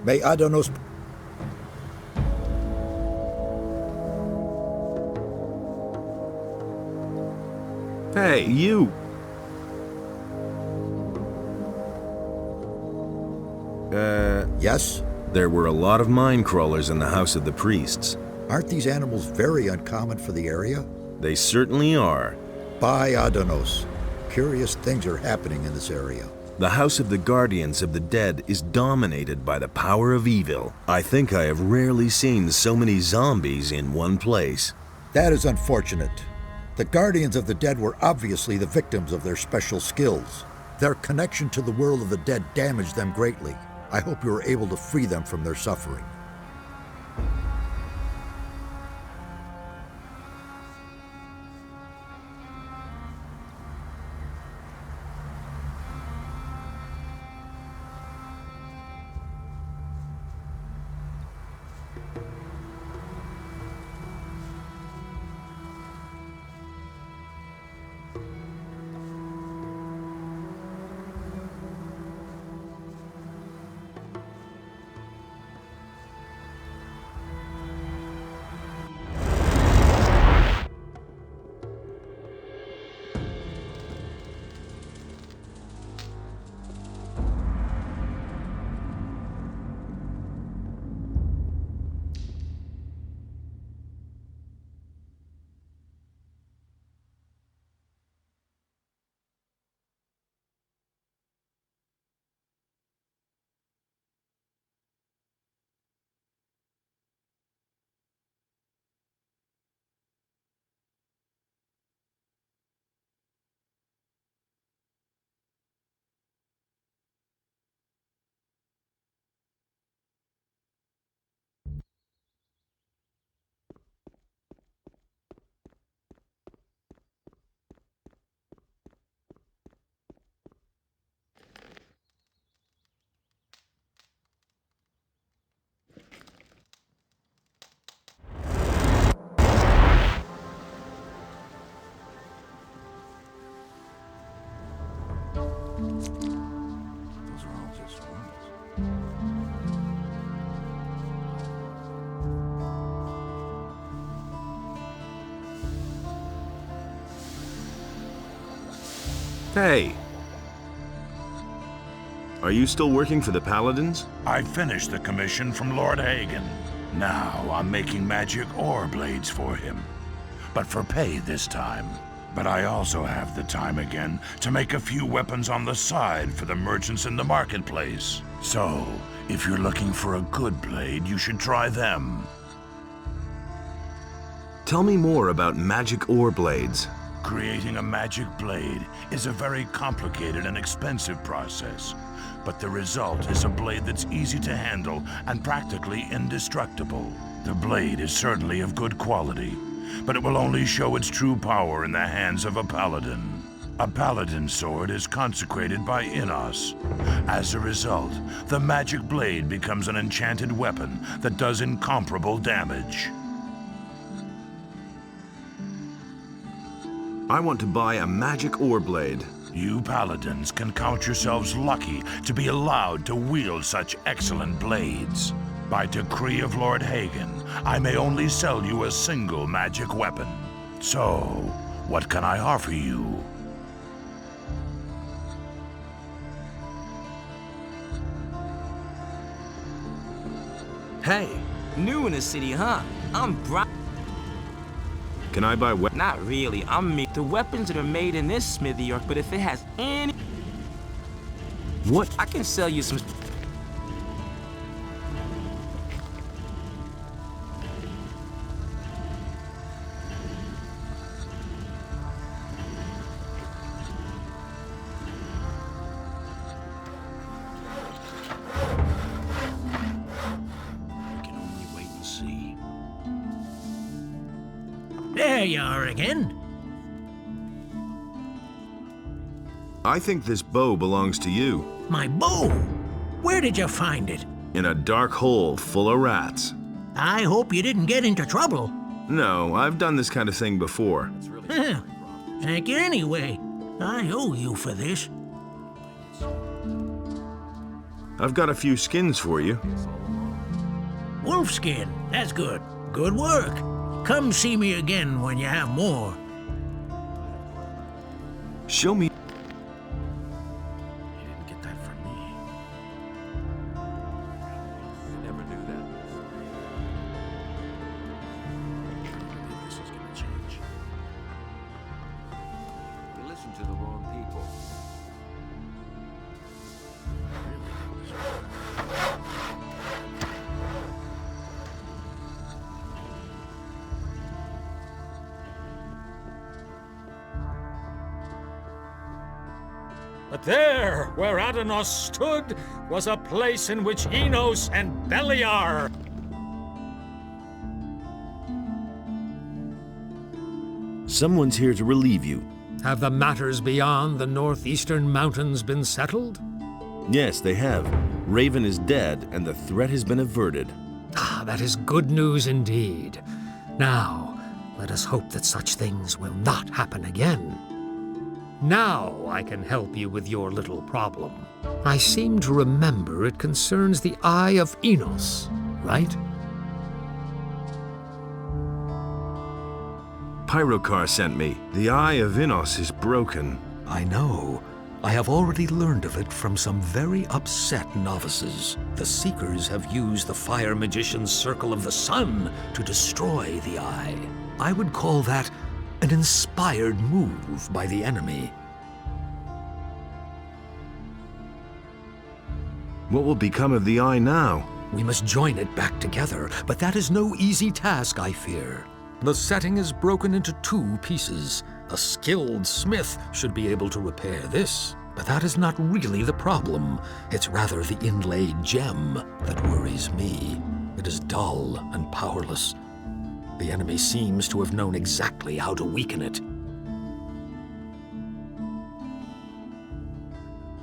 May Adonos... Hey, you! Yes? There were a lot of mine crawlers in the house of the priests. Aren't these animals very uncommon for the area? They certainly are. By Adonos, curious things are happening in this area. The house of the guardians of the dead is dominated by the power of evil. I think I have rarely seen so many zombies in one place. That is unfortunate. The guardians of the dead were obviously the victims of their special skills. Their connection to the world of the dead damaged them greatly. I hope you were able to free them from their suffering. Those are all just rumors. Hey! Are you still working for the Paladins? I finished the commission from Lord Hagen. Now I'm making magic ore blades for him. But for pay this time. But I also have the time again to make a few weapons on the side for the merchants in the marketplace. So, if you're looking for a good blade, you should try them. Tell me more about magic ore blades. Creating a magic blade is a very complicated and expensive process. But the result is a blade that's easy to handle and practically indestructible. The blade is certainly of good quality, but it will only show its true power in the hands of a paladin. A paladin sword is consecrated by Innos. As a result, the magic blade becomes an enchanted weapon that does incomparable damage. I want to buy a magic ore blade. You paladins can count yourselves lucky to be allowed to wield such excellent blades. By decree of Lord Hagen, I may only sell you a single magic weapon. So, what can I offer you? Hey! New in the city, huh? I'm Brian. Can I buy Not really, I'm me. The weapons that are made in this smithy are, but if it has any... What? I can sell you some... I can only wait and see. There you are again. I think this bow belongs to you. My bow. Where did you find it? In a dark hole full of rats. I hope you didn't get into trouble. No, I've done this kind of thing before. Well, thank you anyway. I owe you for this. I've got a few skins for you. wolfskin. That's good. Good work. Come see me again when you have more. Show me. He didn't get that from me. I never knew that. Maybe this is gonna change. You listen to the wrong people. But there, where Adanos stood, was a place in which Enos and Beliar... Someone's here to relieve you. Have the matters beyond the northeastern mountains been settled? Yes, they have. Raven is dead, and the threat has been averted. Ah, that is good news indeed. Now, let us hope that such things will not happen again. Now I can help you with your little problem. I seem to remember it concerns the Eye of Enos, right? Pyrocar sent me. The Eye of Enos is broken. I know. I have already learned of it from some very upset novices. The Seekers have used the Fire Magician's Circle of the Sun to destroy the Eye. I would call that an inspired move by the enemy. What will become of the Eye now? We must join it back together, but that is no easy task, I fear. The setting is broken into 2 pieces. A skilled smith should be able to repair this, but that is not really the problem. It's rather the inlaid gem that worries me. It is dull and powerless. The enemy seems to have known exactly how to weaken it.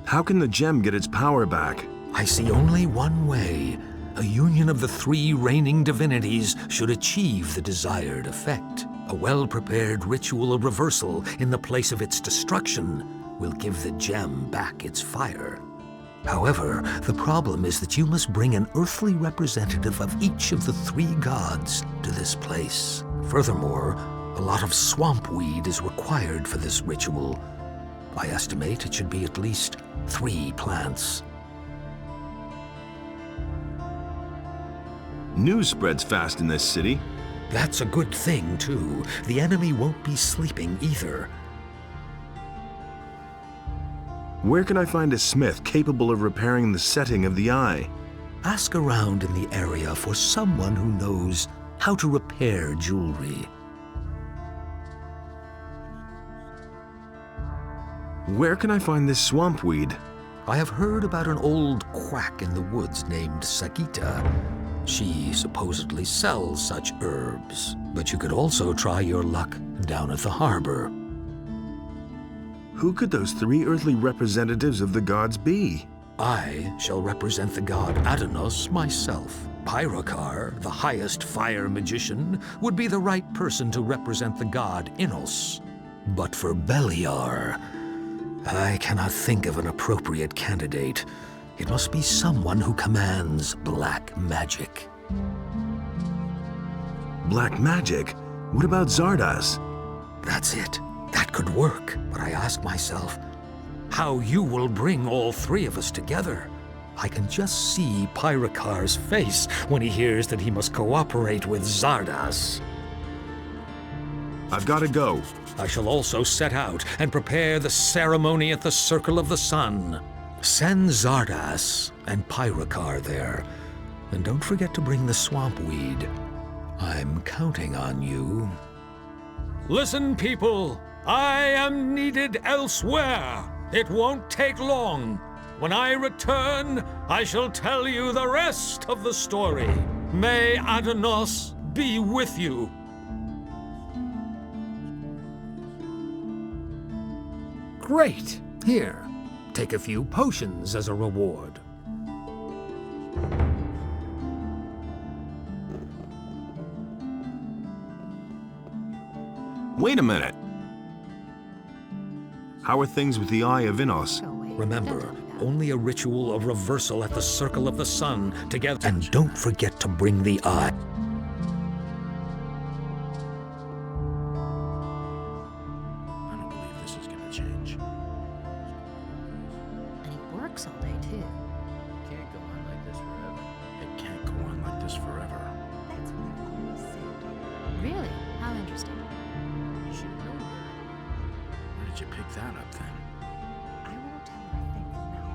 How can the gem get its power back? I see only one way. A union of the 3 reigning divinities should achieve the desired effect. A well-prepared ritual of reversal in the place of its destruction will give the gem back its fire. However, the problem is that you must bring an earthly representative of each of the 3 gods to this place. Furthermore, a lot of swamp weed is required for this ritual. I estimate it should be at least 3 plants. News spreads fast in this city. That's a good thing, too. The enemy won't be sleeping either. Where can I find a smith capable of repairing the setting of the Eye? Ask around in the area for someone who knows how to repair jewelry. Where can I find this swamp weed? I have heard about an old quack in the woods named Sagita. She supposedly sells such herbs, but you could also try your luck down at the harbor. Who could those 3 earthly representatives of the gods be? I shall represent the god Adanos myself. Pyrocar, the highest fire magician, would be the right person to represent the god Enos. But for Beliar, I cannot think of an appropriate candidate. It must be someone who commands black magic. Black magic? What about Zardas? That's it. That could work. But I ask myself, how you will bring all 3 of us together? I can just see Pyrocar's face when he hears that he must cooperate with Zardas. I've got to go. I shall also set out and prepare the ceremony at the Circle of the Sun. Send Zardas and Pyrocar there. And don't forget to bring the swamp weed. I'm counting on you. Listen, people. I am needed elsewhere. It won't take long. When I return, I shall tell you the rest of the story. May Adanos be with you. Great. Here, take a few potions as a reward. Wait a minute. How are things with the Eye of Enos? Remember, only a ritual of reversal at the circle of the sun together. And don't forget to bring the eye. I don't believe this is gonna change. And he works all day, too. Can't go on like this forever. It can't go on like this forever. That's what I've always said. Really? How interesting. You should have known better. Where did you pick that up, then? I won't tell her a thing from now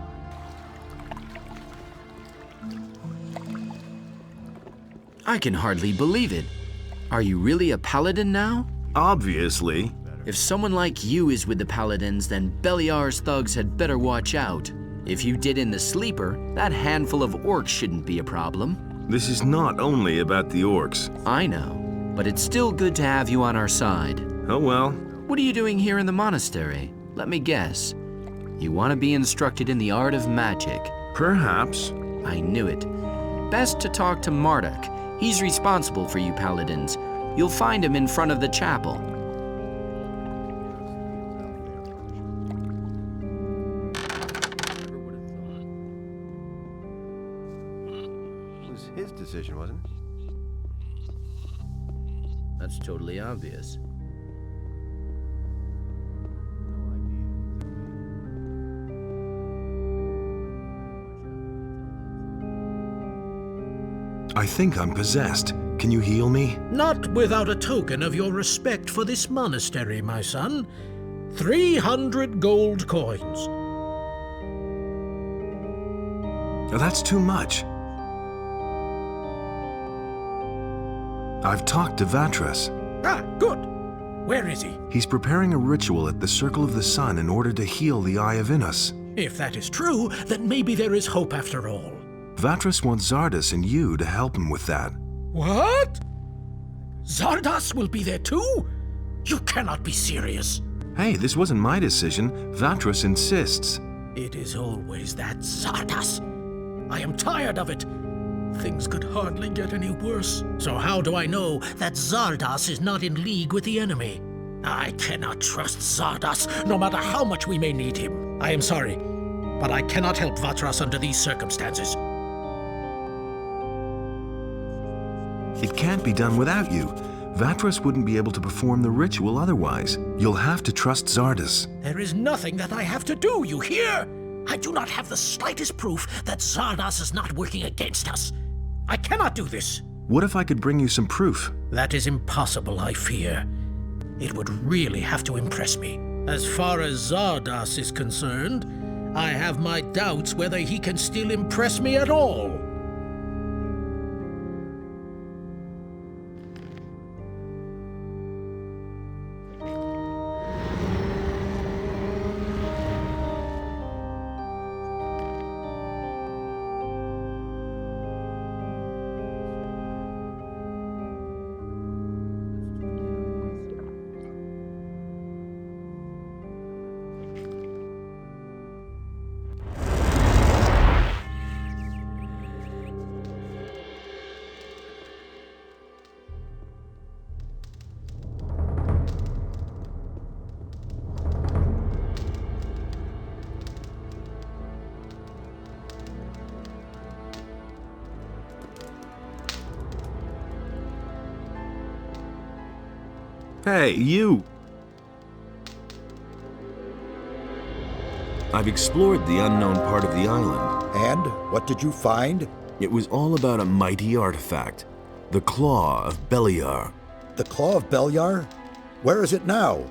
on. I can hardly believe it. Are you really a paladin now? Obviously. If someone like you is with the paladins, then Beliar's thugs had better watch out. If you did in the sleeper, that handful of orcs shouldn't be a problem. This is not only about the orcs. I know, but it's still good to have you on our side. Oh well. What are you doing here in the monastery? Let me guess. You want to be instructed in the art of magic. Perhaps. I knew it. Best to talk to Marduk. He's responsible for you paladins. You'll find him in front of the chapel. Never would have thought. It was his decision, wasn't it? That's totally obvious. I think I'm possessed. Can you heal me? Not without a token of your respect for this monastery, my son. 300 gold coins. Oh, that's too much. I've talked to Vatras. Ah, good. Where is he? He's preparing a ritual at the Circle of the Sun in order to heal the Eye of Inus. If that is true, then maybe there is hope after all. Vatras wants Zardas and you to help him with that. What? Zardas will be there too? You cannot be serious. Hey, this wasn't my decision. Vatras insists. It is always that Zardas. I am tired of it. Things could hardly get any worse. So how do I know that Zardas is not in league with the enemy? I cannot trust Zardas, no matter how much we may need him. I am sorry, but I cannot help Vatras under these circumstances. It can't be done without you. Vatras wouldn't be able to perform the ritual otherwise. You'll have to trust Zardas. There is nothing that I have to do, you hear? I do not have the slightest proof that Zardas is not working against us. I cannot do this. What if I could bring you some proof? That is impossible, I fear. It would really have to impress me. As far as Zardas is concerned, I have my doubts whether he can still impress me at all. Hey, you! I've explored the unknown part of the island. And what did you find? It was all about a mighty artifact, the Claw of Beliar. The Claw of Beliar? Where is it now?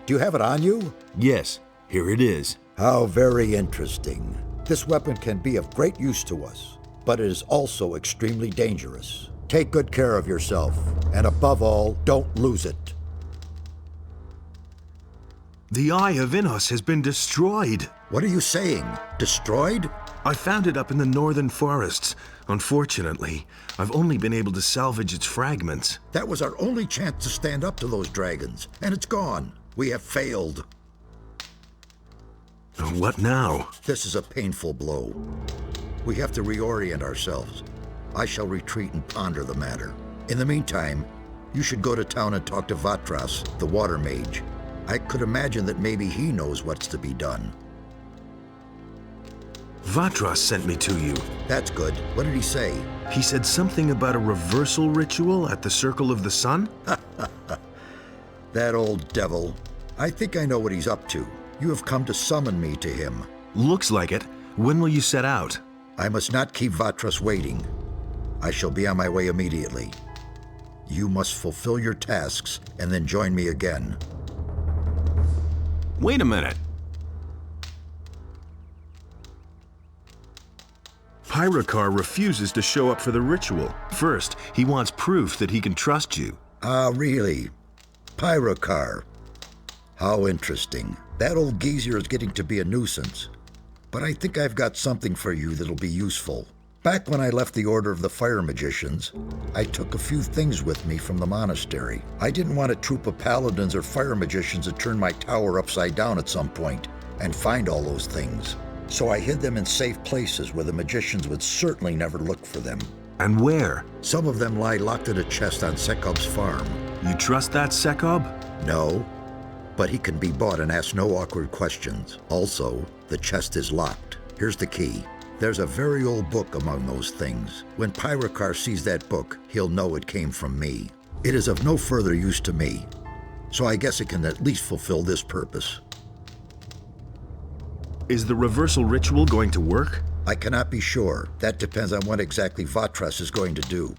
Do you have it on you? Yes, here it is. How very interesting. This weapon can be of great use to us, but it is also extremely dangerous. Take good care of yourself, and above all, don't lose it. The Eye of Inus has been destroyed. What are you saying? Destroyed? I found it up in the northern forests. Unfortunately, I've only been able to salvage its fragments. That was our only chance to stand up to those dragons, and it's gone. We have failed. What now? This is a painful blow. We have to reorient ourselves. I shall retreat and ponder the matter. In the meantime, you should go to town and talk to Vatras, the water mage. I could imagine that maybe he knows what's to be done. Vatras sent me to you. That's good. What did he say? He said something about a reversal ritual at the Circle of the Sun? That old devil. I think I know what he's up to. You have come to summon me to him. Looks like it. When will you set out? I must not keep Vatras waiting. I shall be on my way immediately. You must fulfill your tasks and then join me again. Wait a minute. Pyrakar refuses to show up for the ritual. First, he wants proof that he can trust you. Ah, really? Pyrakar. How interesting. That old geezer is getting to be a nuisance. But I think I've got something for you that'll be useful. Back when I left the Order of the Fire Magicians, I took a few things with me from the monastery. I didn't want a troop of paladins or fire magicians to turn my tower upside down at some point and find all those things. So I hid them in safe places where the magicians would certainly never look for them. And where? Some of them lie locked in a chest on Sekob's farm. You trust that Sekob? No, but he can be bought and ask no awkward questions. Also, the chest is locked. Here's the key. There's a very old book among those things. When Pyrakar sees that book, he'll know it came from me. It is of no further use to me, so I guess it can at least fulfill this purpose. Is the reversal ritual going to work? I cannot be sure. That depends on what exactly Vatras is going to do.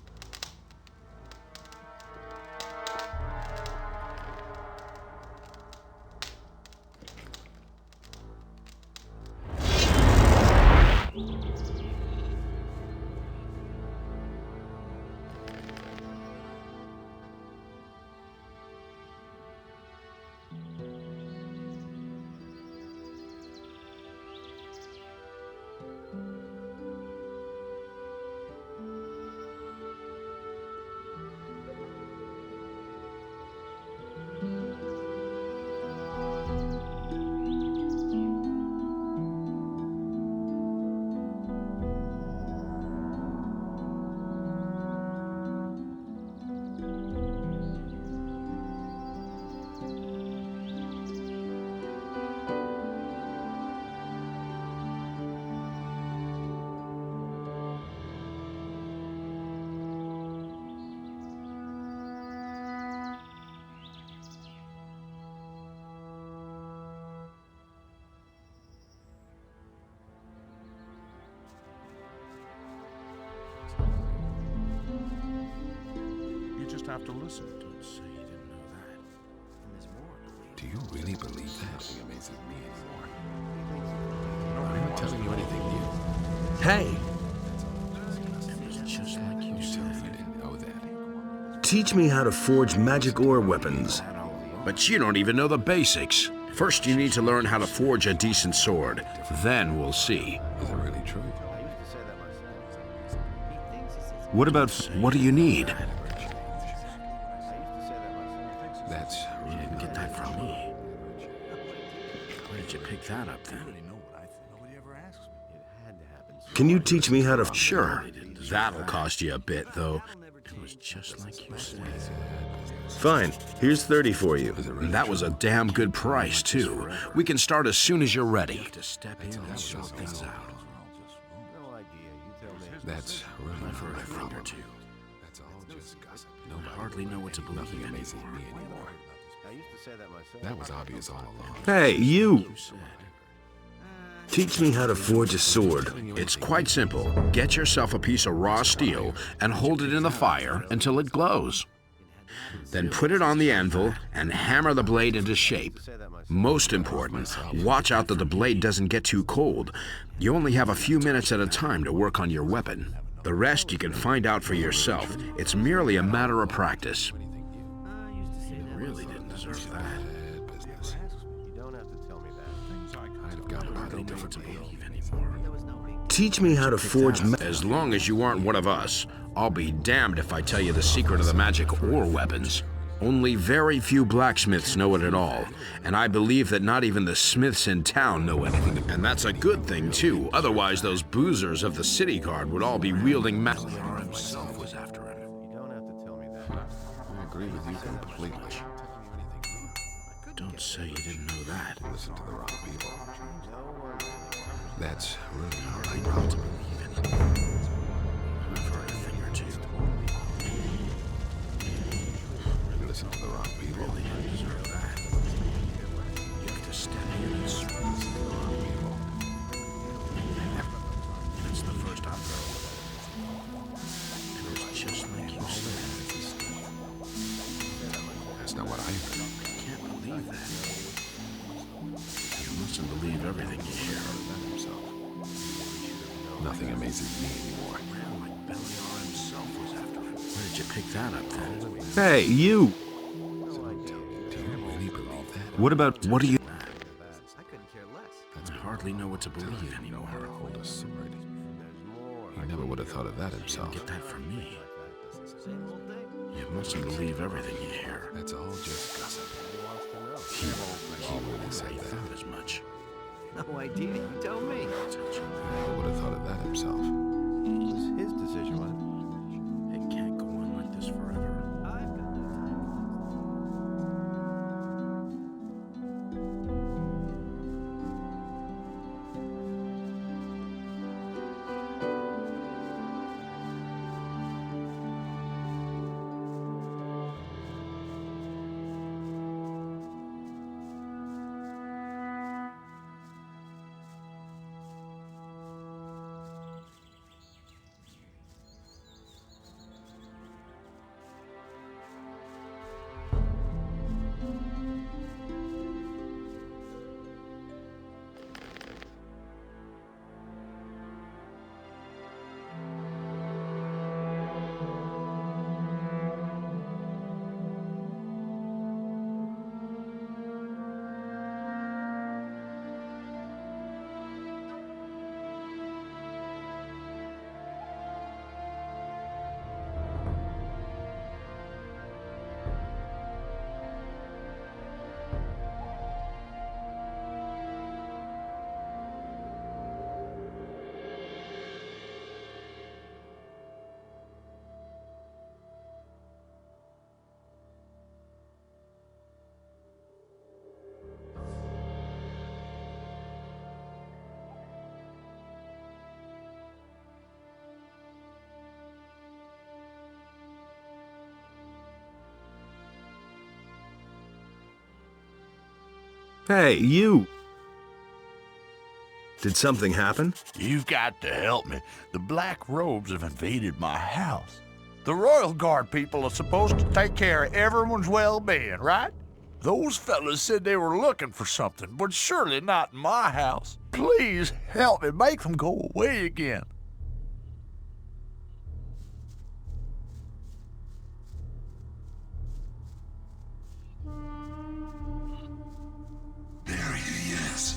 You just have to listen. Don't say you didn't know that. And there's more. Do you really believe that? Nothing amazes me anymore. Nobody I'm not wants telling to you anything new. Hey! It was just like you You said. certainly didn't know that. Teach me how to forge magic ore weapons. But you don't even know the basics. First, you need to learn how to forge a decent sword. Then we'll see. Is it really true? What do you need? That's You didn't get that from me. Where did you pick that up then? Can you teach me how to... Sure. That'll cost you a bit, though. It was just like you said. Fine. Here's 30 for you. And that was a damn good price, too. We can start as soon as you're ready. To step in and sort things out. That's really I've heard a thing or problem. two. That's all just gossip. I hardly know what to believe Nothing amazes anymore. me anymore. I used to say that myself. That was obvious all along. Hey, you! You said. Teach me how to forge a sword. It's quite simple. Get yourself a piece of raw steel and hold it in the fire until it glows. Then put it on the anvil and hammer the blade into shape. Most important, watch out that the blade doesn't get too cold. You only have a few minutes at a time to work on your weapon. The rest you can find out for yourself. It's merely a matter of practice. You really didn't deserve that. Bad business. You don't have to tell me that. I'd have got a Hardly body know what to differently. believe anymore. Teach me how to forge... As long as you aren't one of us, I'll be damned if I tell you the secret of the magic ore weapons. Only very few blacksmiths know it at all, and I believe that not even the smiths in town know anything. And that's a good thing, too. Otherwise, those boozers of the city guard would all be wielding Beliar himself was after him. You don't have to tell me that. I agree with you completely. Don't say you didn't know that. Listen to the wrong people. That's really Hard hard not to to believe in it. I've heard a thing or two. You listen to the wrong people. Really, I deserve that. You have to step in and Listen to the wrong people. It's the first I've heard. And it was just like you said. That's not what I heard. I can't believe that. You mustn't believe everything you hear. Nothing amazes me anymore. Well, like Beliar himself was after it. Where did you pick that up, then? Hey, you! Do you really believe that? What do you... I hardly know what to believe anymore. How to hold a sword. He never would have thought of that himself. Get that from me. You mustn't believe everything you hear. That's all just gossip. He really said I that. thought as much. No idea. You tell me. He never would have thought of that himself. It was his decision, wasn't It can't go on like this forever. it? I've got no time. Hey, you! Did something happen? You've got to help me. The Black Robes have invaded my house. The Royal Guard people are supposed to take care of everyone's well-being, right? Those fellas said they were looking for something, but surely not in my house. Please help me make them go away again. There he is.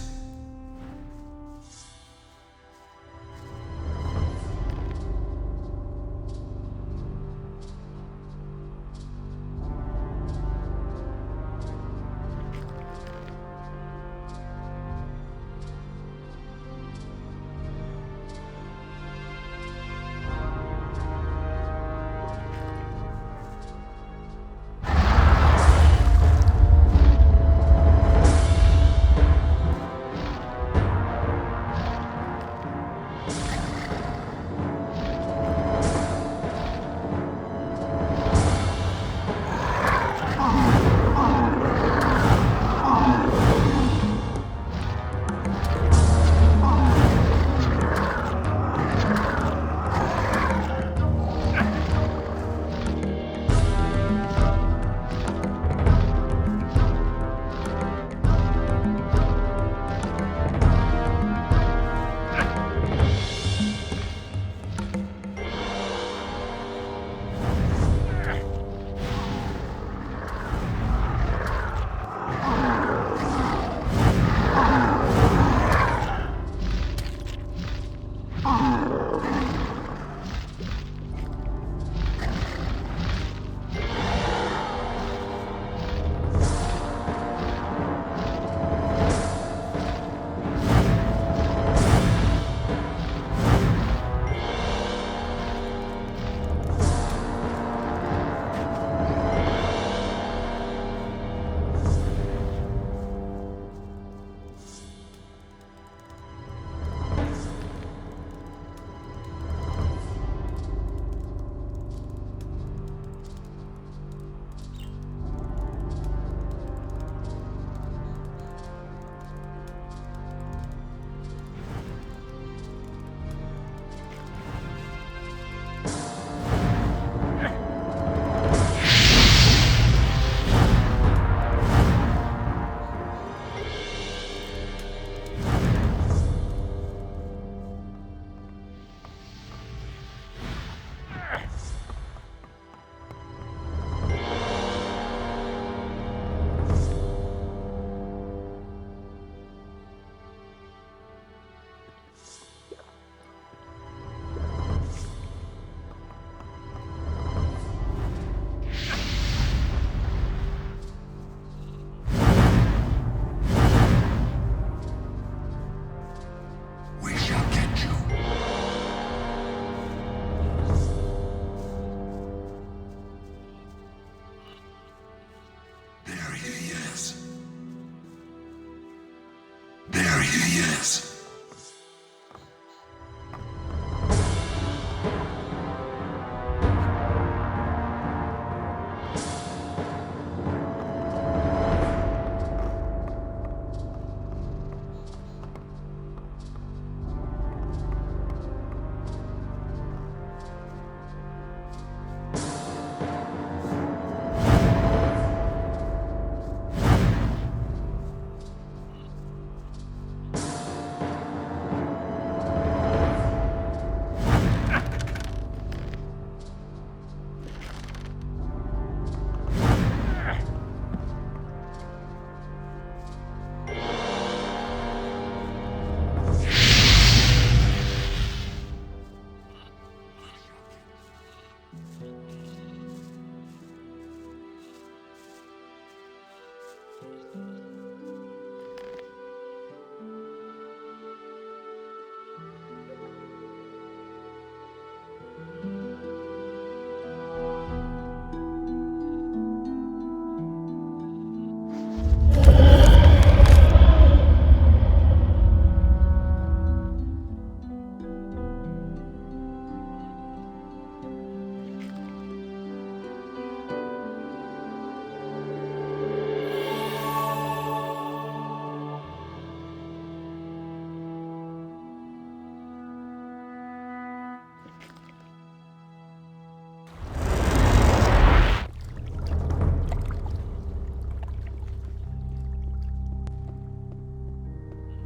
is.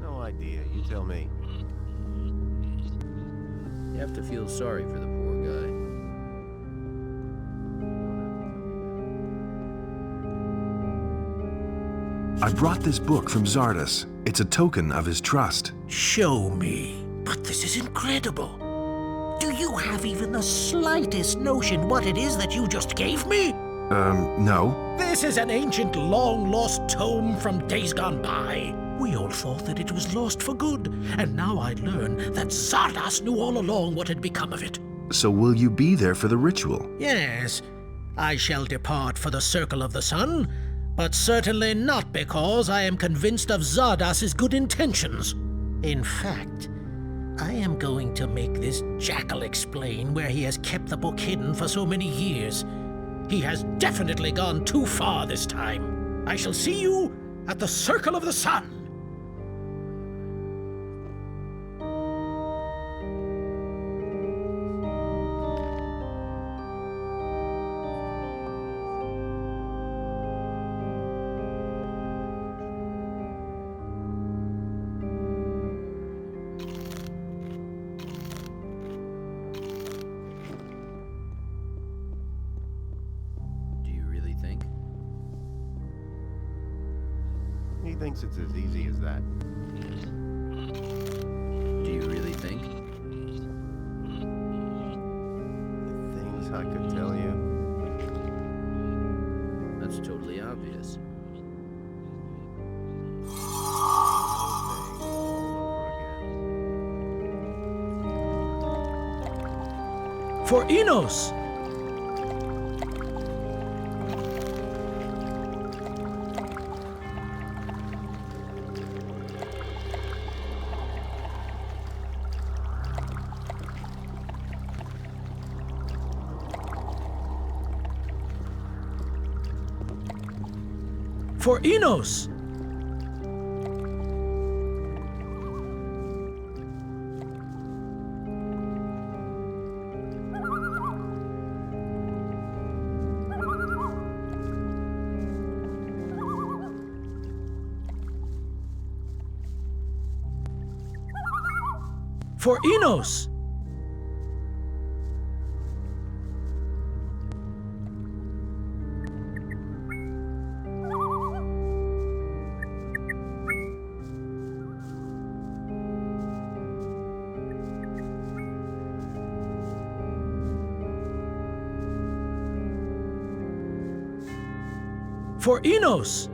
No idea. You tell me. You have to feel sorry for the poor guy. I brought this book from Zardas. It's a token of his trust. Show me. But this is incredible. Do you have even the slightest notion what it is that you just gave me? No. This is an ancient, long-lost tome from days gone by. We all thought that it was lost for good, and now I learn that Zardas knew all along what had become of it. So will you be there for the ritual? Yes, I shall depart for the Circle of the Sun, but certainly not because I am convinced of Zardas's good intentions. In fact, I am going to make this jackal explain where he has kept the book hidden for so many years. He has definitely gone too far this time. I shall see you at the Circle of the Sun. He thinks it's as easy as that. Do you really think? The things I could tell you. That's totally obvious. For Enos! For Enos! For Enos! For Enos!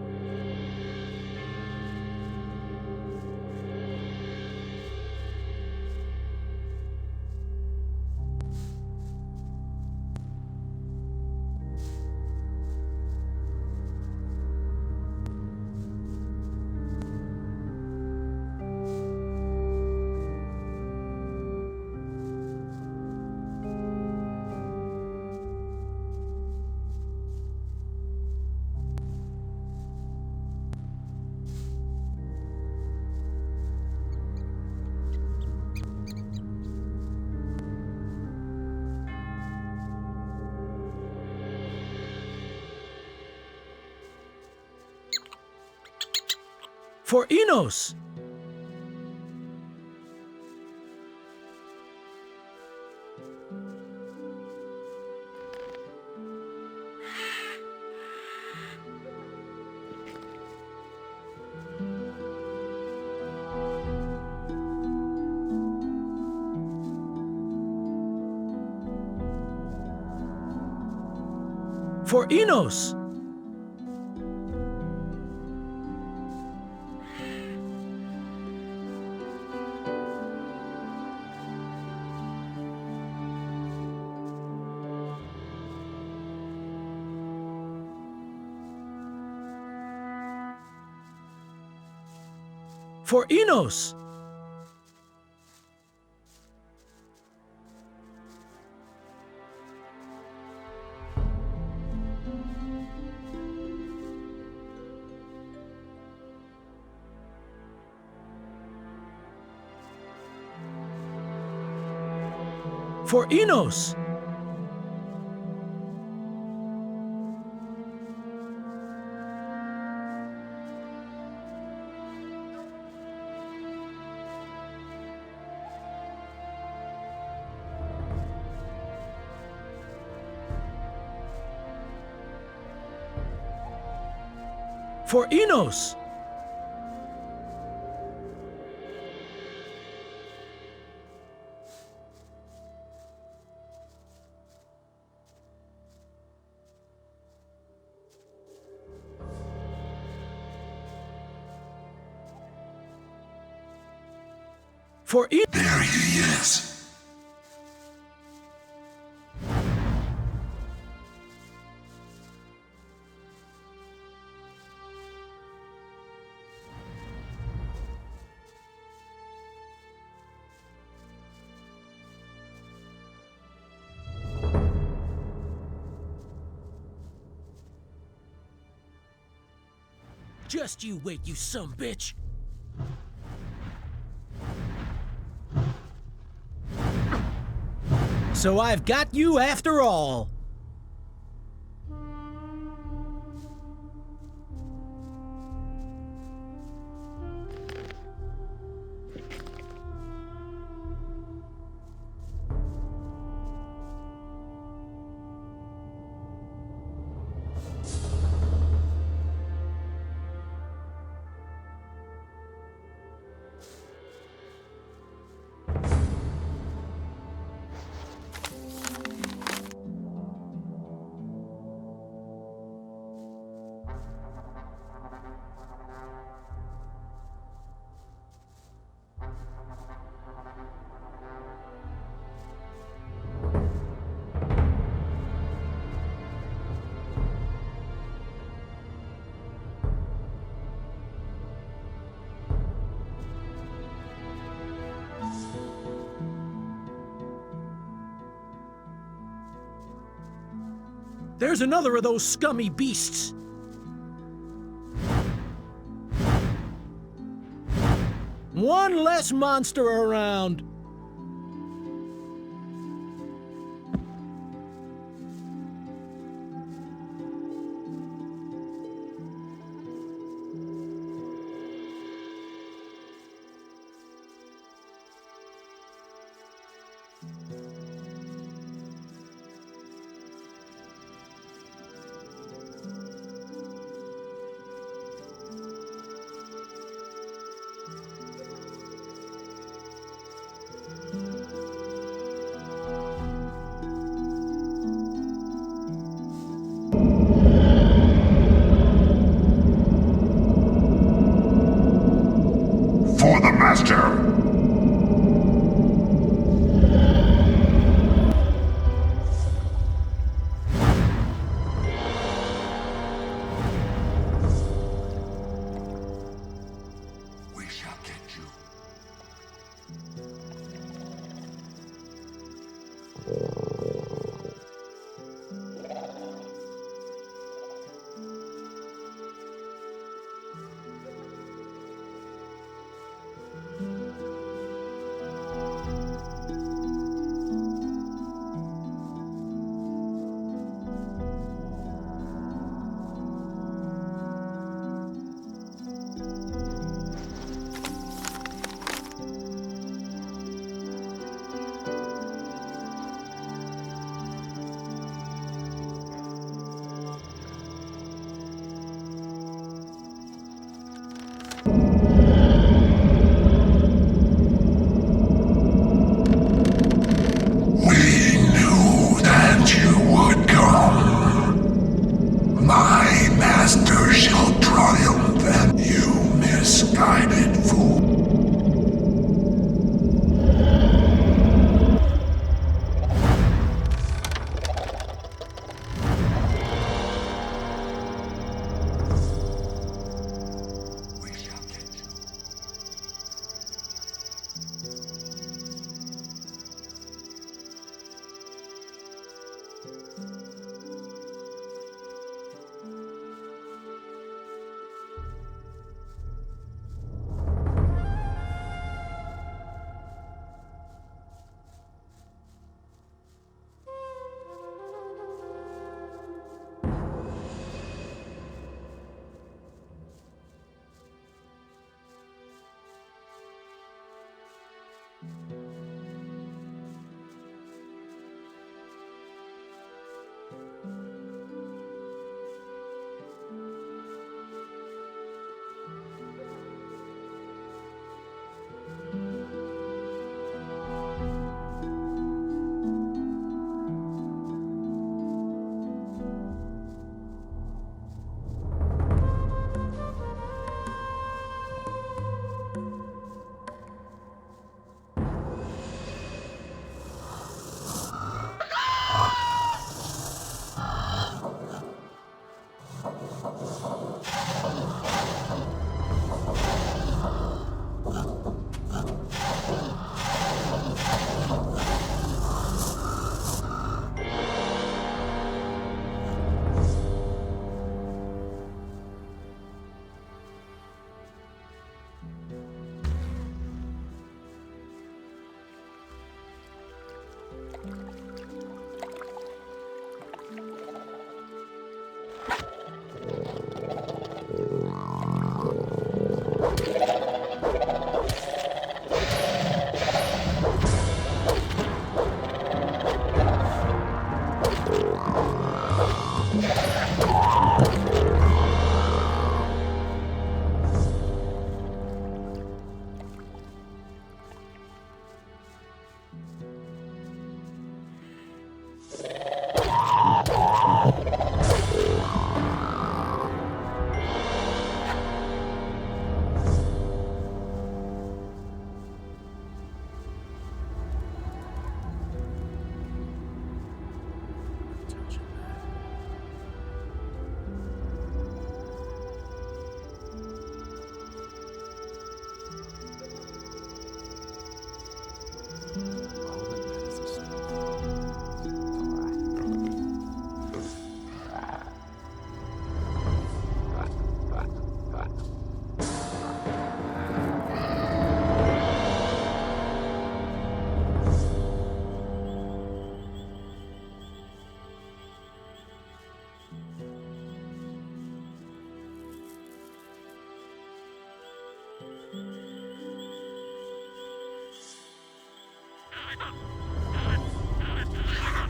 For Enos! For Enos! For Enos! For Enos! For Enos! For Enos! There he is. Just you wait, you sumbitch! So I've got you after all! There's another of those scummy beasts! One less monster around! For the Master! We shall get you.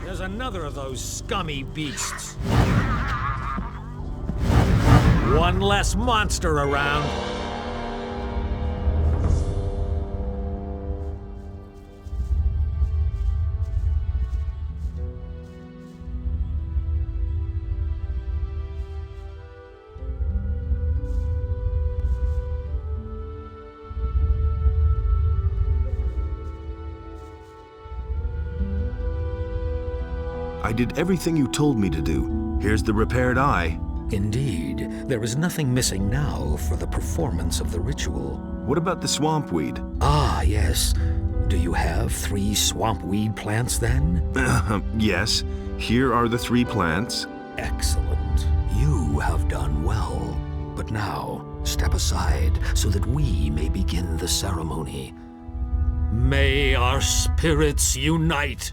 There's another of those scummy beasts. One less monster around. I did everything you told me to do. Here's the repaired eye. Indeed, there is nothing missing now for the performance of the ritual. What about the swamp weed? Ah, yes. Do you have 3 swamp weed plants then? Yes. Here are the 3 plants. Excellent. You have done well. But now, step aside so that we may begin the ceremony. May our spirits unite.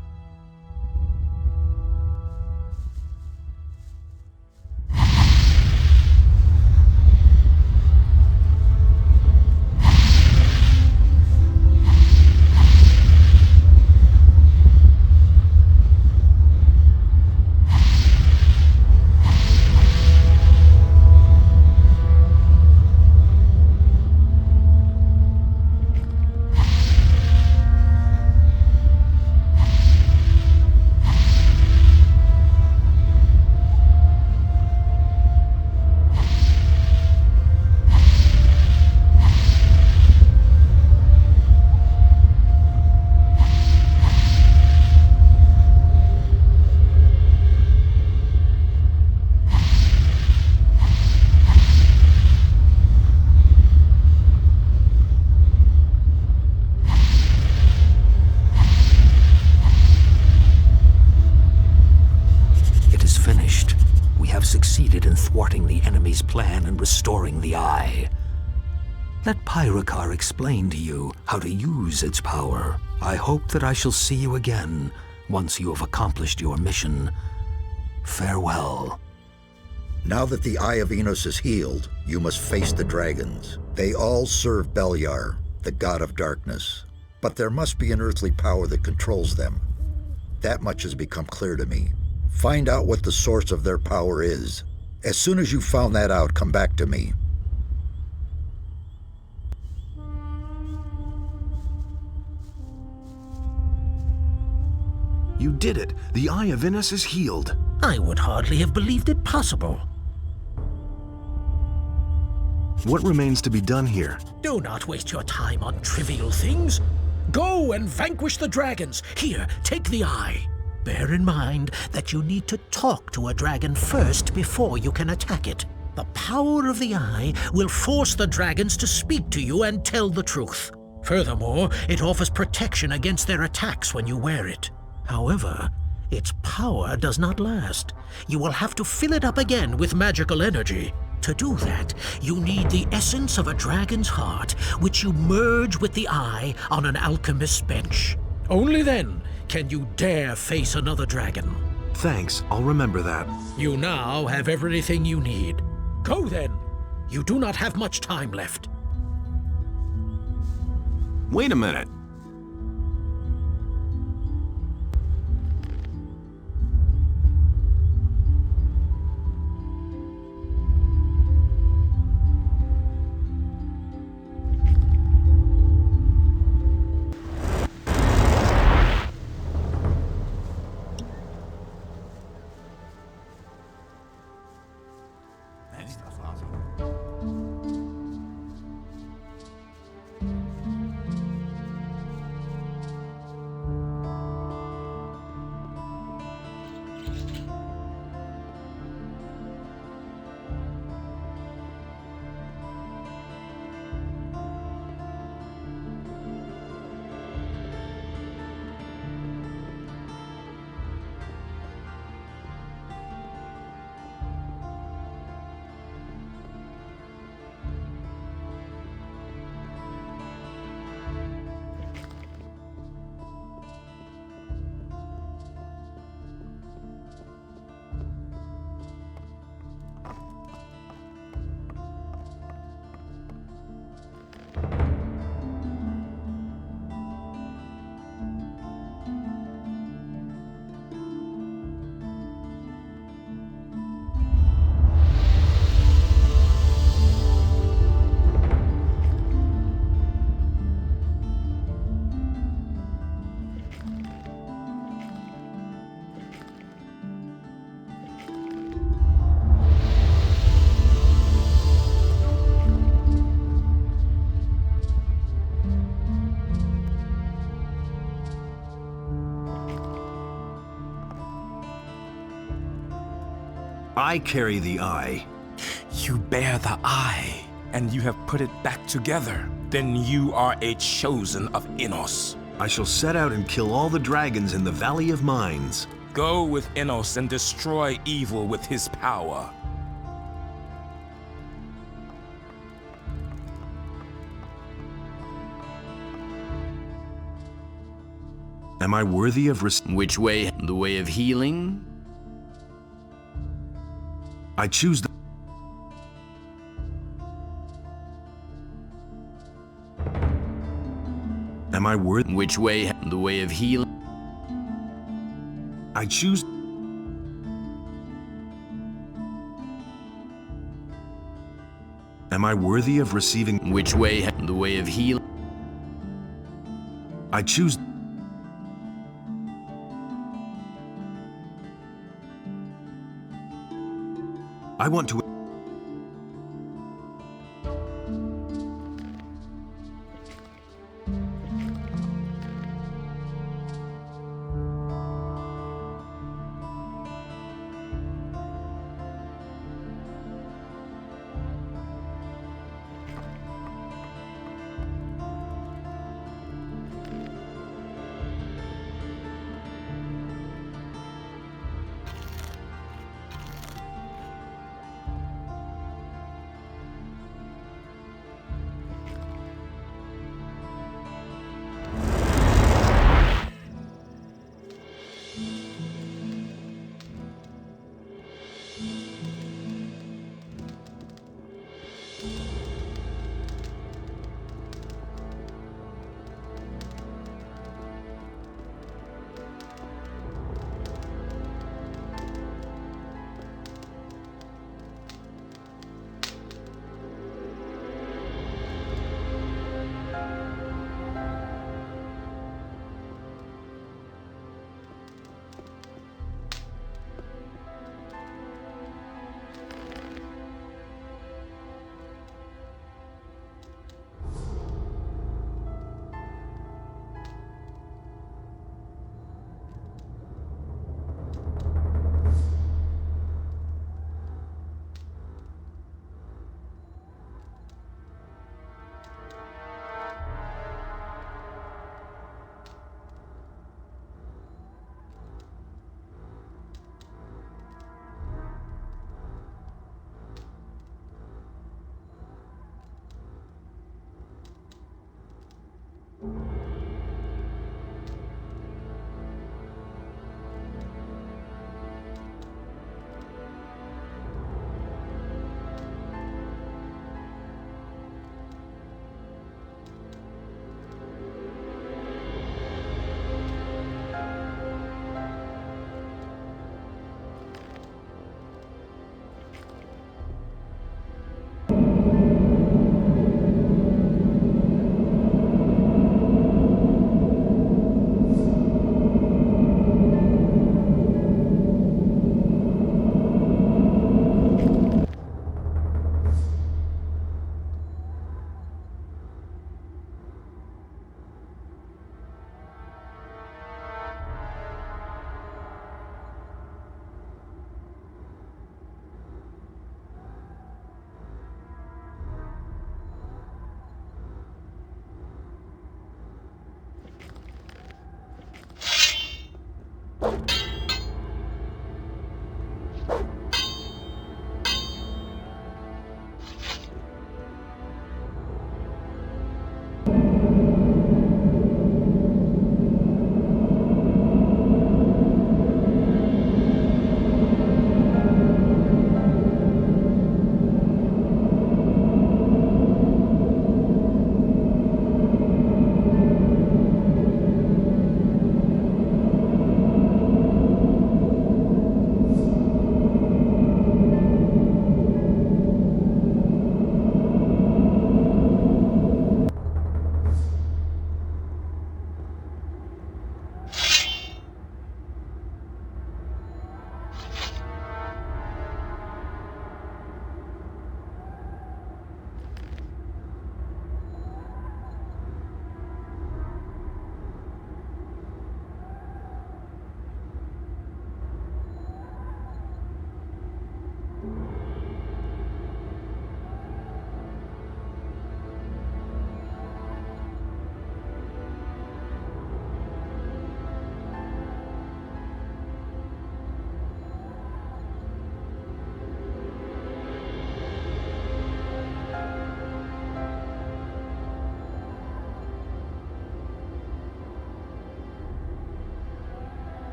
Succeeded in thwarting the enemy's plan and restoring the eye. Let Pyrocar explain to you how to use its power. I hope that I shall see you again once you have accomplished your mission. Farewell. Now that the Eye of Enos is healed, you must face the dragons. They all serve Beliar, the god of darkness. But there must be an earthly power that controls them. That much has become clear to me. Find out what the source of their power is. As soon as you've found that out, come back to me. You did it! The Eye of Enos is healed! I would hardly have believed it possible. What remains to be done here? Do not waste your time on trivial things. Go and vanquish the dragons. Here, take the eye. Bear in mind that you need to talk to a dragon first before you can attack it. The power of the eye will force the dragons to speak to you and tell the truth. Furthermore, it offers protection against their attacks when you wear it. However, its power does not last. You will have to fill it up again with magical energy. To do that, you need the essence of a dragon's heart, which you merge with the eye on an alchemist's bench. Only then can you dare face another dragon. Thanks, I'll remember that. You now have everything you need. Go then. You do not have much time left. Wait a minute. I carry the eye. You bear the eye, and you have put it back together. Then you are a chosen of Innos. I shall set out and kill all the dragons in the Valley of Mines. Go with Innos and destroy evil with his power. Am I worthy of Which way? The way of healing? I choose the... Am I worthy? Which way? The way of healing? I choose... Am I worthy of receiving... Which way? The way of healing? I choose... I want to...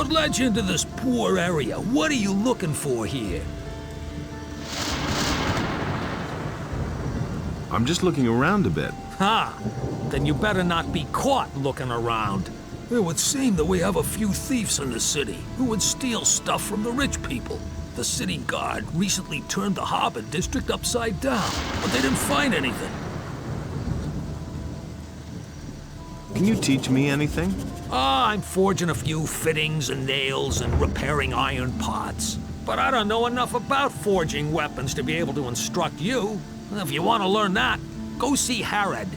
What led you into this poor area? What are you looking for here? I'm just looking around a bit. Ha! Then you better not be caught looking around. It would seem that we have a few thieves in the city who would steal stuff from the rich people. The city guard recently turned the harbor district upside down, but they didn't find anything. Can you teach me anything? I'm forging a few fittings and nails and repairing iron parts. But I don't know enough about forging weapons to be able to instruct you. If you want to learn that, go see Harad.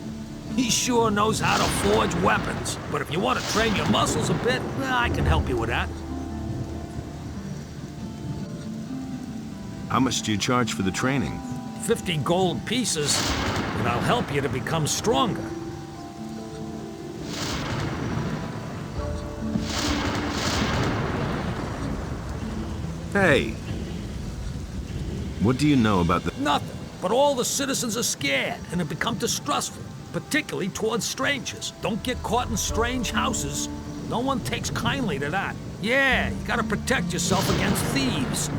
He sure knows how to forge weapons. But if you want to train your muscles a bit, I can help you with that. How much do you charge for the training? 50 gold pieces, and I'll help you to become stronger. Hey! What do you know about the... Nothing. But all the citizens are scared and have become distrustful, particularly towards strangers. Don't get caught in strange houses. No one takes kindly to that. Yeah, you gotta protect yourself against thieves.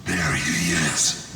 There he is.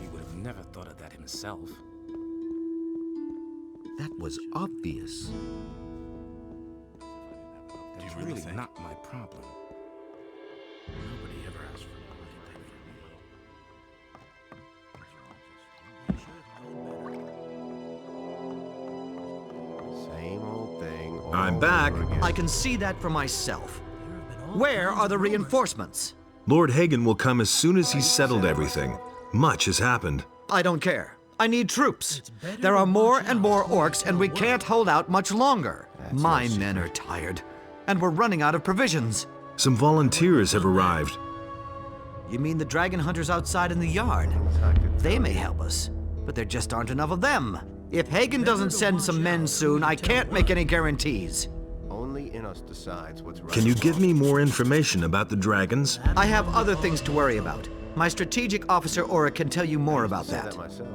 He would have never thought of that himself. That was obvious. That's really not my problem. Nobody ever asked for Same old thing. all I'm back. over again. I can see that for myself. Where are the reinforcements? Lord Hagen will come as soon as he's settled everything. Much has happened. I don't care. I need troops. There are more and more orcs, and we can't hold out much longer. My men are tired, and we're running out of provisions. Some volunteers have arrived. You mean the dragon hunters outside in the yard? They may help us, but there just aren't enough of them. If Hagen doesn't send some men soon, I can't make any guarantees. Only Innos decides what's right. Can you give me more information about the dragons? I have other things to worry about. My strategic officer Aura can tell you more about that. myself.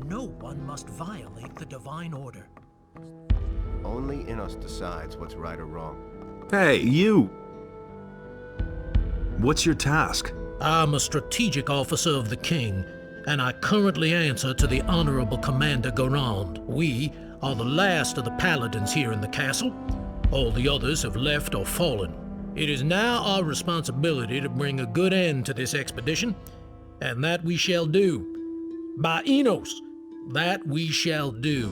No one must violate the divine order. Only Innos decides what's right or wrong. Hey, you! What's your task? I'm a strategic officer of the king, and I currently answer to the Honorable Commander Garand. We are the last of the paladins here in the castle. All the others have left or fallen. It is now our responsibility to bring a good end to this expedition, and that we shall do. By Innos, that we shall do.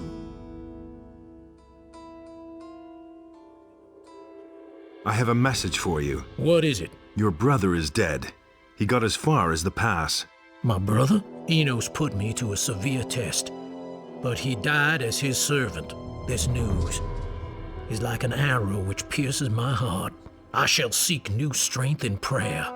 I have a message for you. What is it? Your brother is dead. He got as far as the pass. My brother? Innos put me to a severe test, but he died as his servant. This news is like an arrow which pierces my heart. I shall seek new strength in prayer.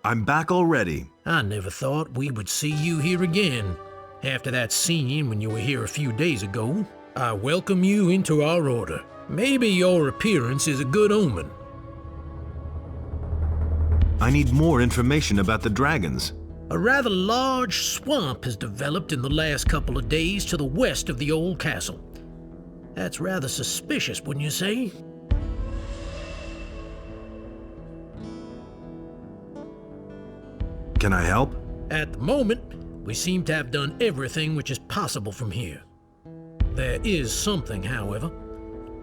I'm back already. I never thought we would see you here again. After that scene when you were here a few days ago, I welcome you into our order. Maybe your appearance is a good omen. I need more information about the dragons. A rather large swamp has developed in the last couple of days to the west of the old castle. That's rather suspicious, wouldn't you say? Can I help? At the moment, we seem to have done everything which is possible from here. There is something, however,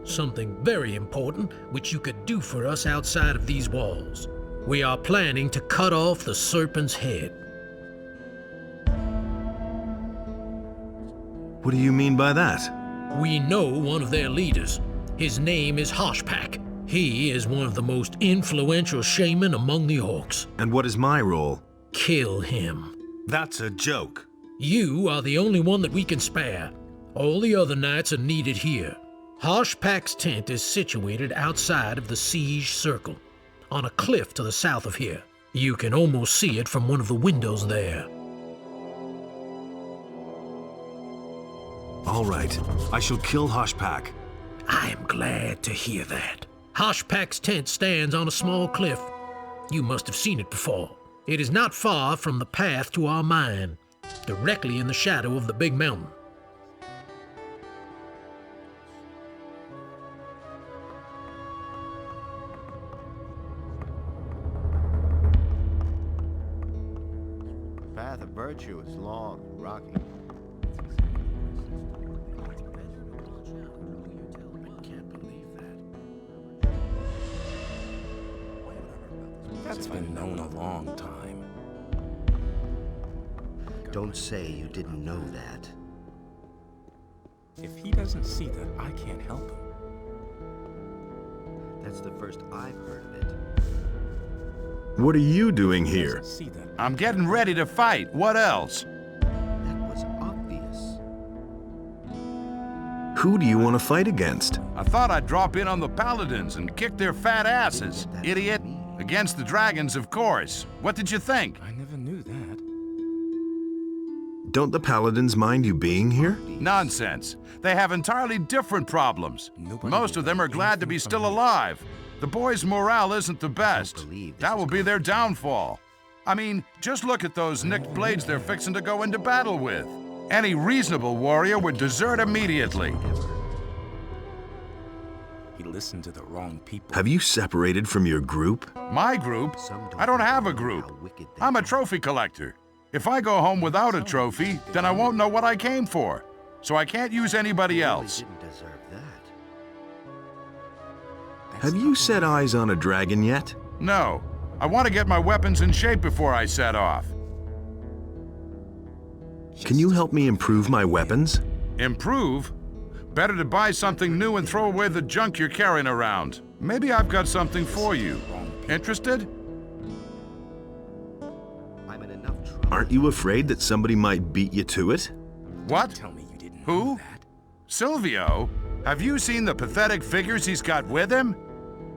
something very important which you could do for us outside of these walls. We are planning to cut off the serpent's head. What do you mean by that? We know one of their leaders. His name is Hoshpak. He is one of the most influential shaman among the orcs. And what is my role? Kill him. That's a joke. You are the only one that we can spare. All the other knights are needed here. Hoshpak's tent is situated outside of the siege circle, on a cliff to the south of here. You can almost see it from one of the windows there. All right, I shall kill Hoshpak. I am glad to hear that. Hoshpak's tent stands on a small cliff. You must have seen it before. It is not far from the path to our mine, directly in the shadow of the big mountain. The path of virtue is long and rocky. That's been known a long time. Don't say you didn't know that. If he doesn't see that, I can't help him. That's the first I've heard of it. What are you doing here? See that? I'm getting ready to fight. What else? That was obvious. Who do you want to fight against? I thought I'd drop in on the paladins and kick their fat asses. Idiot. Against the dragons, of course. What did you think? I never knew that. Don't the paladins mind you being here? Nonsense. They have entirely different problems. Most of them are glad to be still alive. The boys' morale isn't the best. That will be their downfall. I mean, just look at those nicked blades they're fixing to go into battle with. Any reasonable warrior would desert immediately. He listened to the wrong people. Have you separated from your group? My group? I don't have a group. I'm a trophy collector. If I go home without a trophy, then I won't know what I came for. So I can't use anybody else. Have you set eyes on a dragon yet? No. I want to get my weapons in shape before I set off. Can you help me improve my weapons? Improve? Better to buy something new and throw away the junk you're carrying around. Maybe I've got something for you. Interested? Aren't you afraid that somebody might beat you to it? What? Tell me you didn't. Who? Silvio? Have you seen the pathetic figures he's got with him?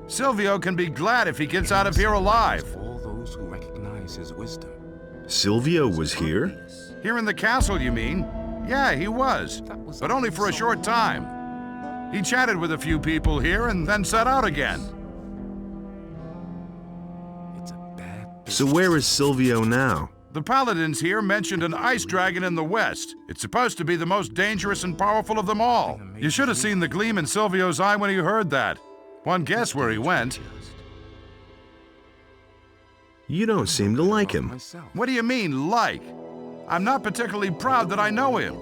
Silvio can be glad if he gets out of here alive. All those who recognize his wisdom. Silvio was here? Here in the castle, you mean? Yeah, he was. But only for a short time. He chatted with a few people here and then set out again. So where is Silvio now? The paladins here mentioned an ice dragon in the west. It's supposed to be the most dangerous and powerful of them all. You should have seen the gleam in Silvio's eye when he heard that. One guess where he went. You don't seem to like him. What do you mean, like? I'm not particularly proud that I know him.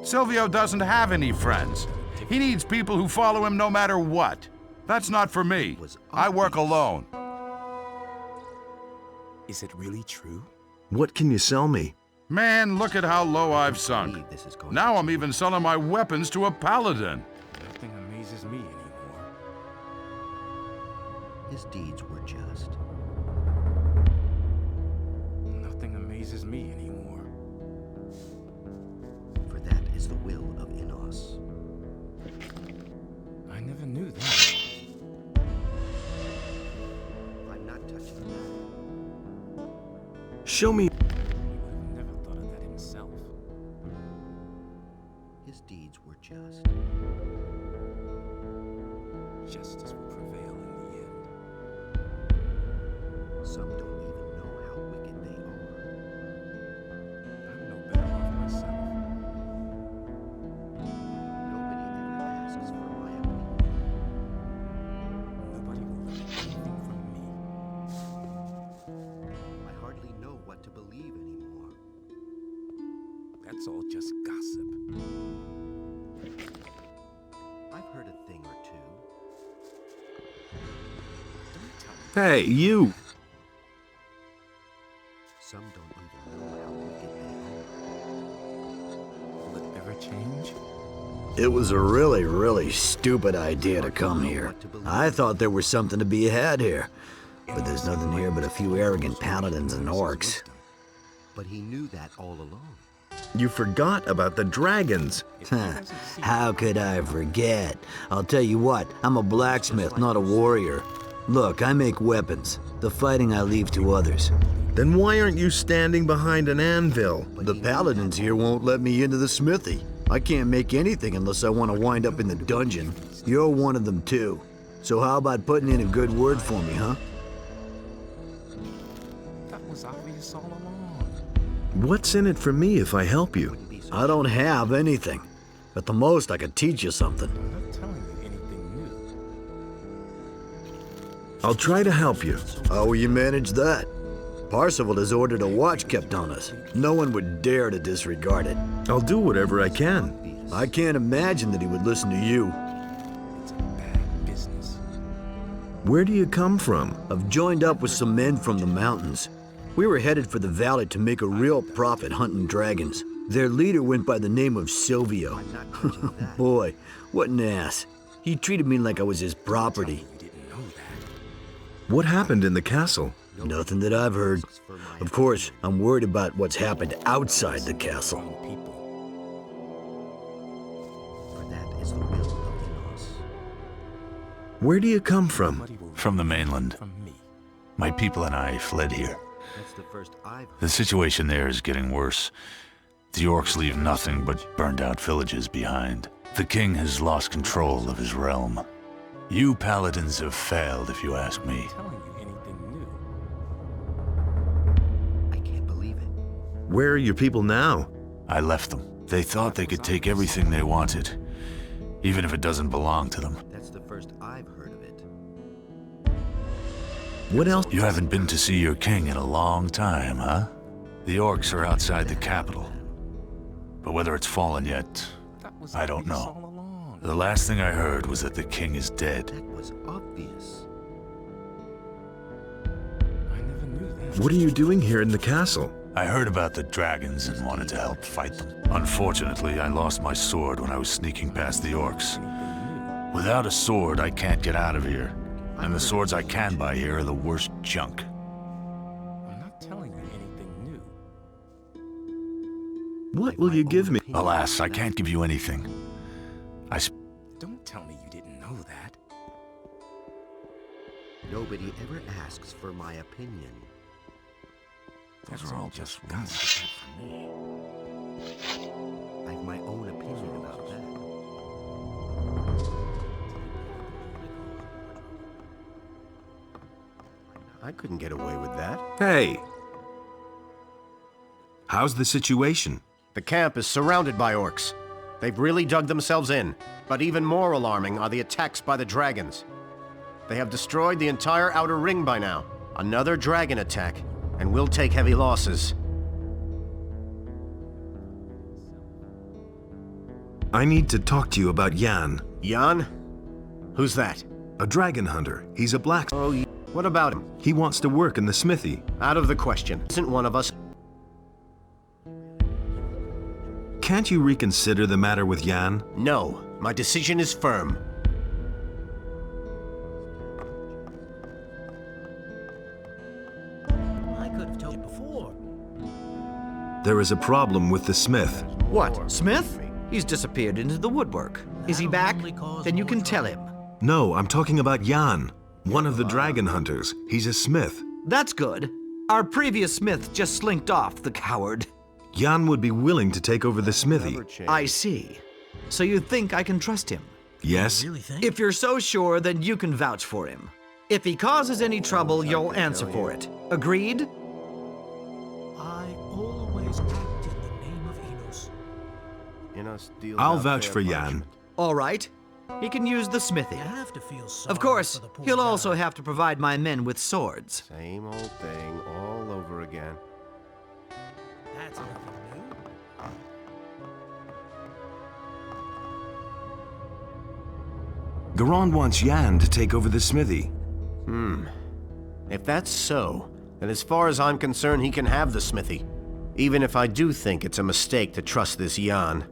Silvio doesn't have any friends. He needs people who follow him no matter what. That's not for me. I work alone. Is it really true? What can you sell me? Man, look at how low I've sunk. Now I'm even selling my weapons to a paladin. Nothing amazes me anymore. His deeds were just. Nothing amazes me anymore. For that is the will of Innos. I never knew that. I'm not touching that. Show me. He would have never thought of that himself. His deeds were just. Justice will prevail in the end. Some don't even know how wicked they are. I'm no better off myself. Nobody ever asks for my opinion. Nobody will learn anything from me. I hardly know what to believe anymore. That's all just gossip. I've heard a thing or two. Don't tell me. Hey, you! Some don't even know how wicked they Will it ever change? It was a really stupid idea to come here. I thought there was something to be had here. But there's nothing here but a few arrogant paladins and orcs. are. But he knew that all along. You forgot about the dragons. How could I forget? I'll tell you what, I'm a blacksmith, not a warrior. Look, I make weapons. The fighting I leave to others. Then why aren't you standing behind an anvil? The paladins here won't let me into the smithy. I can't make anything unless I want to wind up in the dungeon. You're one of them too. So how about putting in a good word for me, huh? That was obvious all along. What's in it for me if I help you? I don't have anything. At the most, I could teach you something. I'm not telling you anything new. I'll try to help you. How will you manage that? Parsifal has ordered a watch kept on us. No one would dare to disregard it. I'll do whatever I can. I can't imagine that he would listen to you. It's a bad business. Where do you come from? I've joined up with some men from the mountains. We were headed for the valley to make a real profit hunting dragons. Their leader went by the name of Silvio. Boy, what an ass. He treated me like I was his property. You didn't know that. What happened in the castle? Nothing that I've heard. Of course, I'm worried about what's happened outside the castle. Wrong people. For that is the will of Innos. Where do you come from? From the mainland. From me. My people and I fled here. That's the first I've The situation there is getting worse. The orcs leave nothing but burned out villages behind. The king has lost control of his realm. You paladins have failed, if you ask me. Where are your people now? I left them. They thought they could take everything they wanted, even if it doesn't belong to them. That's the first I've heard of it. What else? You haven't been to see your king in a long time, huh? The orcs are outside the capital. But whether it's fallen yet, I don't know. The last thing I heard was that the king is dead. That was obvious. What are you doing here in the castle? I heard about the dragons and wanted to help fight them. Unfortunately, I lost my sword when I was sneaking past the orcs. Without a sword, I can't get out of here. And the swords I can buy here are the worst junk. I'm not telling you anything new. What will you give me? Alas, I can't give you anything. Don't tell me you didn't know that. Nobody ever asks for my opinion. Those are all just rumors. I've my own opinion about that. I couldn't get away with that. Hey! How's the situation? The camp is surrounded by orcs. They've really dug themselves in. But even more alarming are the attacks by the dragons. They have destroyed the entire outer ring by now. Another dragon attack, and we'll take heavy losses. I need to talk to you about Jan. Jan? Who's that? A dragon hunter. He's a black... Oh, what about him? He wants to work in the smithy. Out of the question. Isn't one of us... Can't you reconsider the matter with Jan? No. My decision is firm. I could have told you before. There is a problem with the smith. What? Smith? He's disappeared into the woodwork. Is he back? Then you can tell him. No, I'm talking about Jan, one of the dragon hunters. He's a smith. That's good. Our previous smith just slinked off, the coward. Jan would be willing to take over the smithy. I see. So you think I can trust him? Yes. If you're so sure, then you can vouch for him. If he causes any trouble, you'll answer for it. Agreed? I always act in the name of Enos. I'll vouch for Jan. All right. He can use the smithy. You have to feel sorry Of course, for the poor he'll guy. also have to provide my men with swords. Same old thing all over again. That's nothing new. Garand wants Jan to take over the smithy. If that's so, then as far as I'm concerned, he can have the smithy. Even if I do think it's a mistake to trust this Jan.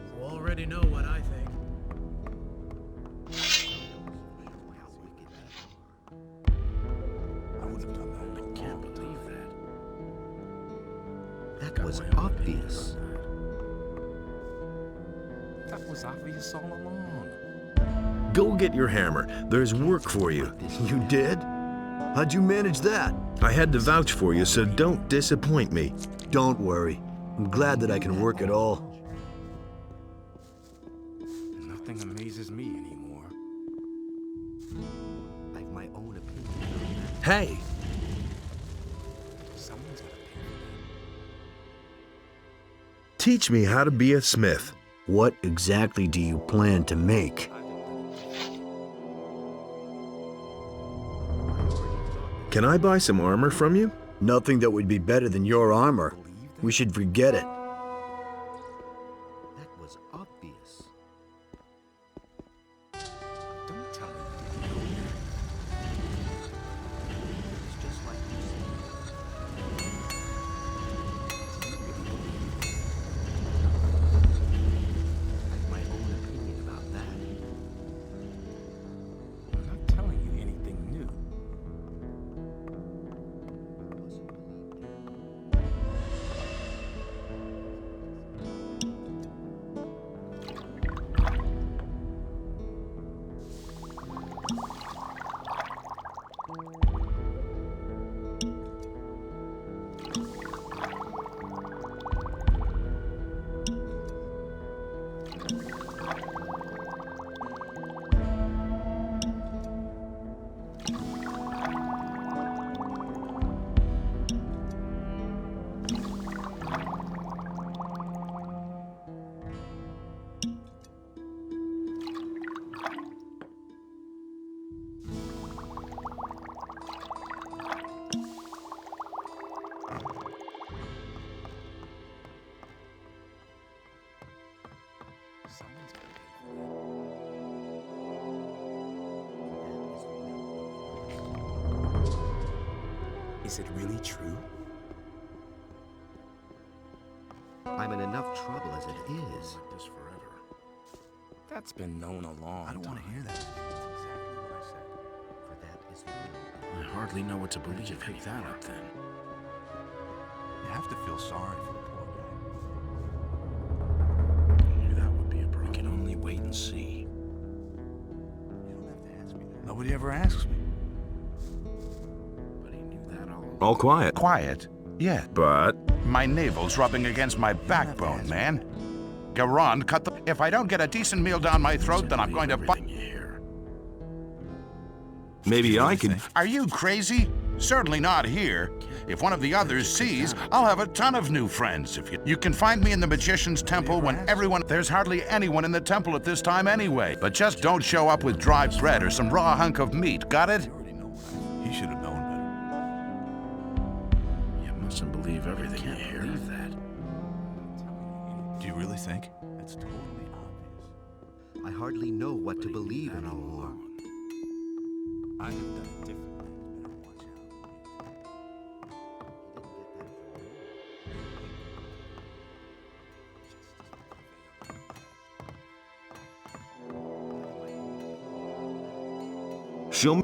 You already know what I think. I wouldn't have done that. I can't believe that. That was obvious. That was obvious all along. Go get your hammer. There's work for you. You did? How'd you manage that? I had to vouch for you, so don't disappoint me. Don't worry. I'm glad that I can work at all. Nothing amazes me anymore. I've my own opinion. Hey! Someone's got to pay for that. Teach me how to be a smith. What exactly do you plan to make? Can I buy some armor from you? Nothing that would be better than your armor. We should forget it. That was obvious. Don't tell me you didn't know that. It's just like you I've my own opinion about that. I'm not telling you anything new. Is it really true? I'm in enough trouble as it is. This forever. That's been known a long time. I don't want to hear that. For that is the will. I hardly know what to believe. You pick that up then. You have to feel sorry for the poor guy. I knew that would be a problem. We can only wait and see. You don't have to ask me that. Nobody ever asks me. But he knew that all along. All quiet. Quiet? Yeah. But My navel's rubbing against my backbone, man. Garand, cut the... If I don't get a decent meal down my throat, then I'm going to... maybe I could... Are you crazy? Certainly not here. If one of the others sees, I'll have a ton of new friends. If you can find me in the Magician's Temple when everyone... There's hardly anyone in the temple at this time anyway. But just don't show up with dry bread or some raw hunk of meat, got it? He should have known better. You mustn't believe everything you hear. Believe that. Do you really think? That's totally obvious. I hardly know what to believe anymore. I have done it differently. Better watch out. Show me...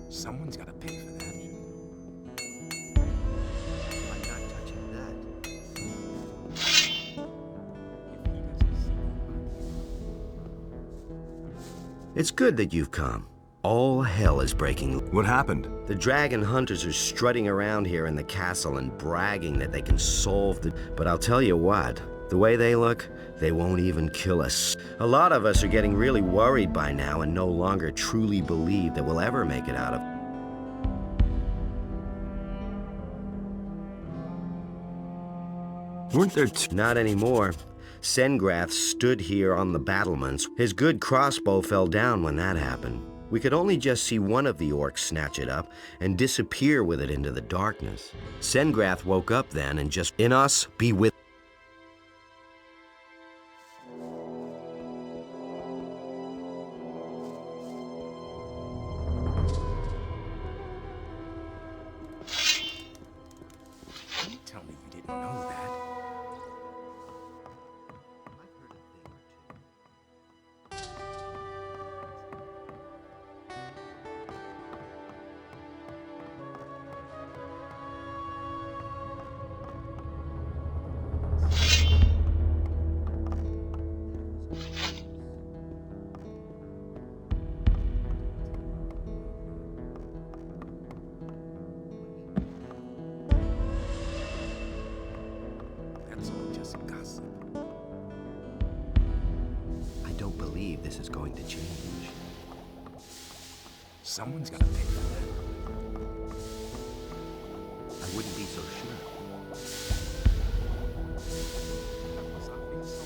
Someone's got to pay for that. I'm not touching that. It's good that you've come. All hell is breaking. What happened? The dragon hunters are strutting around here in the castle and bragging that they can solve the... But I'll tell you what, the way they look, they won't even kill us. A lot of us are getting really worried by now and no longer truly believe that we'll ever make it out of... Weren't there Not anymore. Sengrath stood here on the battlements. His good crossbow fell down when that happened. We could only just see one of the orcs snatch it up and disappear with it into the darkness. Sengrath woke up then and just, in us, be with... Don't tell me you didn't know that. That's all just gossip. I don't believe this is going to change. Someone's got to pay for that. I wouldn't be so sure. Was I being so...